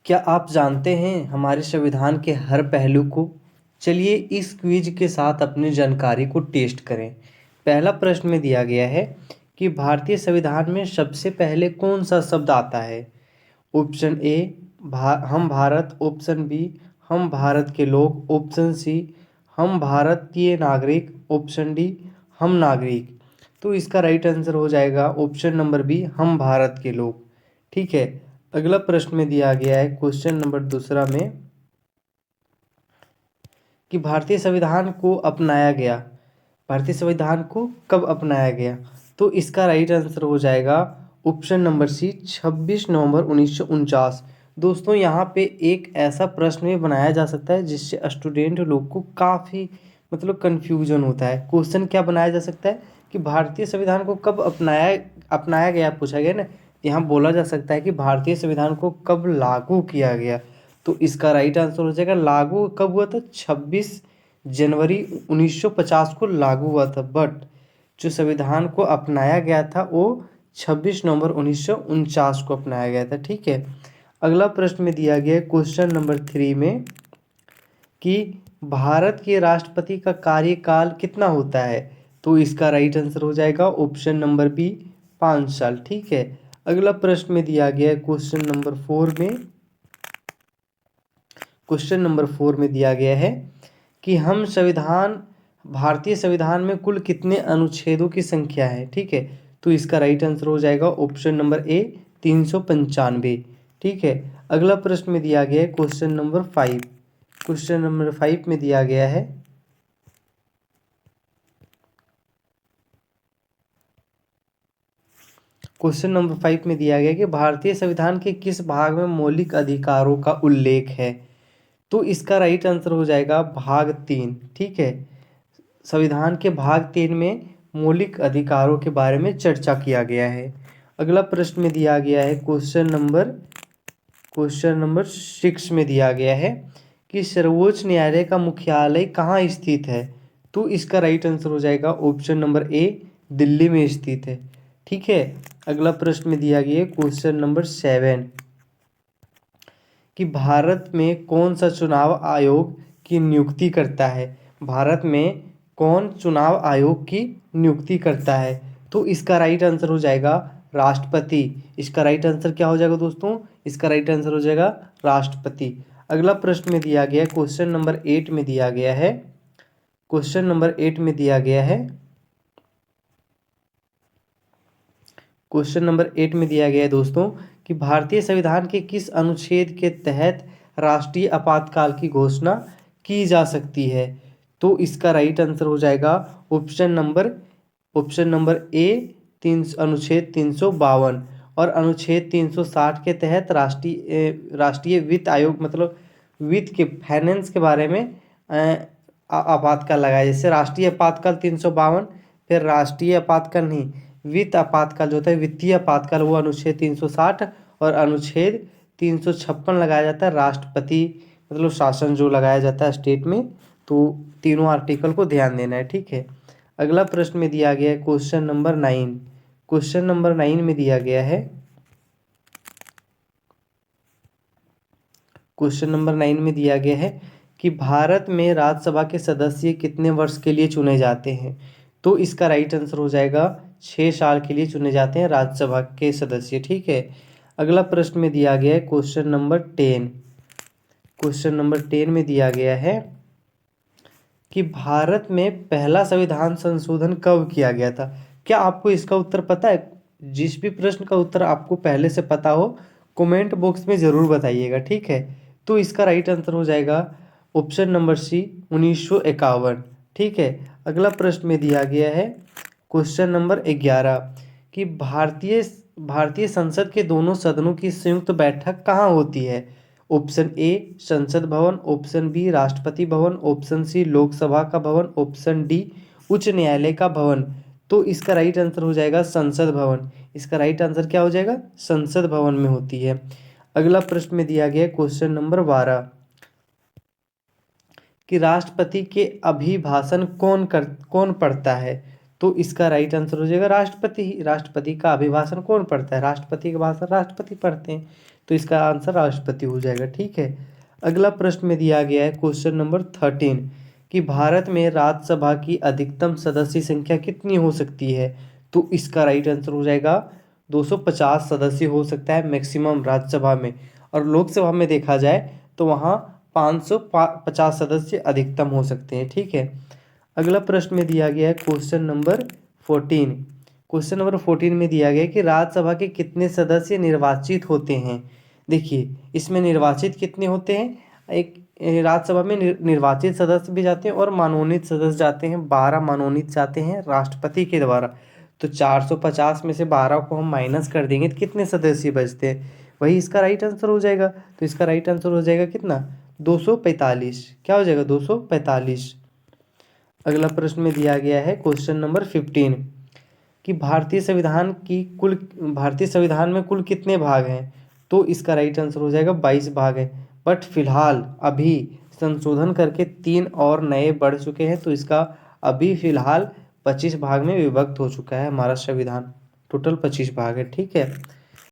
क्या आप जानते हैं हमारे संविधान के हर पहलू को? चलिए इस क्विज के साथ अपनी जानकारी को टेस्ट करें। पहला प्रश्न में दिया गया है कि भारतीय संविधान में सबसे पहले कौन सा शब्द आता है? ऑप्शन ए हम भारत, ऑप्शन बी हम भारत के लोग, ऑप्शन सी हम भारतीय नागरिक, ऑप्शन डी हम नागरिक। तो इसका राइट आंसर हो जाएगा ऑप्शन नंबर बी, हम भारत के लोग। ठीक है। अगला प्रश्न में दिया गया है क्वेश्चन नंबर दूसरा में कि भारतीय संविधान को कब अपनाया गया? तो इसका राइट आंसर हो जाएगा ऑप्शन नंबर सी, 26 नवंबर 1949। दोस्तों यहाँ पे एक ऐसा प्रश्न भी बनाया जा सकता है जिससे स्टूडेंट लोग को काफ़ी कन्फ्यूजन होता है। क्वेश्चन क्या बनाया जा सकता है कि भारतीय संविधान को कब अपनाया गया, पूछा गया ना। यहाँ बोला जा सकता है कि भारतीय संविधान को कब लागू किया गया। तो इसका राइट आंसर हो जाएगा लागू कब हुआ था? 26 जनवरी 1950 को लागू हुआ था। बट जो संविधान को अपनाया गया था वो 26 नवंबर 1949 को अपनाया गया था। ठीक है। अगला प्रश्न में दिया गया है क्वेश्चन नंबर 3 में कि भारत के राष्ट्रपति का कार्यकाल कितना होता है? तो इसका राइट आंसर हो जाएगा ऑप्शन नंबर बी, 5 साल। ठीक है। अगला प्रश्न में दिया गया है क्वेश्चन नंबर 4 में दिया गया है कि भारतीय संविधान में कुल कितने अनुच्छेदों की संख्या है? ठीक है। तो इसका राइट आंसर हो जाएगा ऑप्शन नंबर ए, 395। ठीक है। अगला प्रश्न में दिया गया है क्वेश्चन नंबर 5 में दिया गया है कि भारतीय संविधान के किस भाग में मौलिक अधिकारों का उल्लेख है? तो इसका राइट आंसर हो जाएगा भाग 3। ठीक है। संविधान के भाग 3 में मौलिक अधिकारों के बारे में चर्चा किया गया है। अगला प्रश्न में दिया गया है क्वेश्चन नंबर 6 में दिया गया है कि सर्वोच्च न्यायालय का मुख्यालय कहाँ स्थित है? तो इसका राइट आंसर हो जाएगा ऑप्शन नंबर ए, दिल्ली में स्थित है। ठीक है। अगला प्रश्न में दिया गया है क्वेश्चन नंबर 7 कि भारत में कौन सा चुनाव आयोग की नियुक्ति करता है? भारत में कौन चुनाव आयोग की नियुक्ति करता है? तो इसका राइट आंसर हो जाएगा राष्ट्रपति। इसका राइट आंसर क्या हो जाएगा दोस्तों? इसका राइट आंसर हो जाएगा राष्ट्रपति। अगला प्रश्न में दिया गया है क्वेश्चन नंबर 8 में दिया गया है दोस्तों कि भारतीय संविधान के किस अनुच्छेद के तहत राष्ट्रीय आपातकाल की घोषणा की जा सकती है? तो इसका राइट आंसर हो जाएगा ऑप्शन नंबर ए, अनुच्छेद 352 और अनुच्छेद 360 के तहत राष्ट्रीय वित्त आयोग वित्त के फाइनेंस के बारे में आपातकाल लगाया। जैसे राष्ट्रीय आपातकाल 352, फिर राष्ट्रीय आपातकाल नहीं, वित्त आपातकाल जो होता है, वित्तीय आपातकाल, वो अनुच्छेद 360 और अनुच्छेद 356 लगाया जाता है। राष्ट्रपति शासन जो लगाया जाता है स्टेट में। तो तीनों आर्टिकल को ध्यान देना है। ठीक है। अगला प्रश्न में दिया गया है क्वेश्चन नंबर 9 में दिया गया है कि भारत में राज्यसभा के सदस्य कितने वर्ष के लिए चुने जाते हैं? तो इसका राइट आंसर हो जाएगा 6 साल के लिए चुने जाते हैं राज्यसभा के सदस्य। ठीक है। अगला प्रश्न में दिया गया है क्वेश्चन नंबर 10 में दिया गया है कि भारत में पहला संविधान संशोधन कब किया गया था? क्या आपको इसका उत्तर पता है? जिस भी प्रश्न का उत्तर आपको पहले से पता हो कमेंट बॉक्स में ज़रूर बताइएगा। ठीक है। तो इसका राइट आंसर हो जाएगा ऑप्शन नंबर सी, 1951। ठीक है। अगला प्रश्न में दिया गया है क्वेश्चन नंबर 11 कि भारतीय संसद के दोनों सदनों की संयुक्त बैठक कहाँ होती है? ऑप्शन ए, संसद भवन, option B, Rashtrapati Bhavan, option C, Lok Sabha का भवन, ऑप्शन डी, उच्च न्यायालय का भवन। तो इसका राइट आंसर हो जाएगा संसद भवन। इसका राइट आंसर क्या हो जाएगा? संसद भवन में होती है। अगला प्रश्न में दिया गया क्वेश्चन नंबर 12 कि राष्ट्रपति के अभिभाषण कौन पढ़ता है? तो इसका राइट आंसर हो जाएगा राष्ट्रपति ही। राष्ट्रपति का अभिभाषण कौन पढ़ता है? राष्ट्रपति का भाषण राष्ट्रपति पढ़ते हैं, तो इसका आंसर राष्ट्रपति हो जाएगा। ठीक है, अगला प्रश्न में दिया गया है क्वेश्चन नंबर 13 कि भारत में राज्यसभा की अधिकतम सदस्य संख्या कितनी हो सकती है? तो इसका राइट आंसर हो जाएगा 250 सदस्य हो सकता है मैक्सिमम राज्यसभा में, और लोकसभा में देखा जाए तो वहाँ 550 सदस्य अधिकतम हो सकते हैं। ठीक है, अगला प्रश्न में दिया गया है क्वेश्चन नंबर 14। क्वेश्चन नंबर 14 में दिया गया है कि राज्यसभा के कितने सदस्य निर्वाचित होते हैं? देखिए, इसमें निर्वाचित कितने होते हैं? एक राज्यसभा में निर्वाचित सदस्य भी जाते हैं और मनोनीत सदस्य जाते हैं। 12 मनोनीत जाते हैं राष्ट्रपति के द्वारा। तो 450 में से 12 को हम माइनस कर देंगे तो कितने सदस्य बचते हैं? वही इसका राइट आंसर हो जाएगा। तो इसका राइट आंसर हो जाएगा कितना? 245। क्या हो जाएगा? 245। अगला प्रश्न में दिया गया है क्वेश्चन नंबर 15 कि भारतीय संविधान में कुल कितने भाग हैं? तो इसका राइट आंसर हो जाएगा 22 भाग है। बट फिलहाल अभी संशोधन करके 3 और नए बढ़ चुके हैं, तो इसका अभी फिलहाल 25 भाग में विभक्त हो चुका है हमारा संविधान। टोटल 25 भाग है। ठीक है,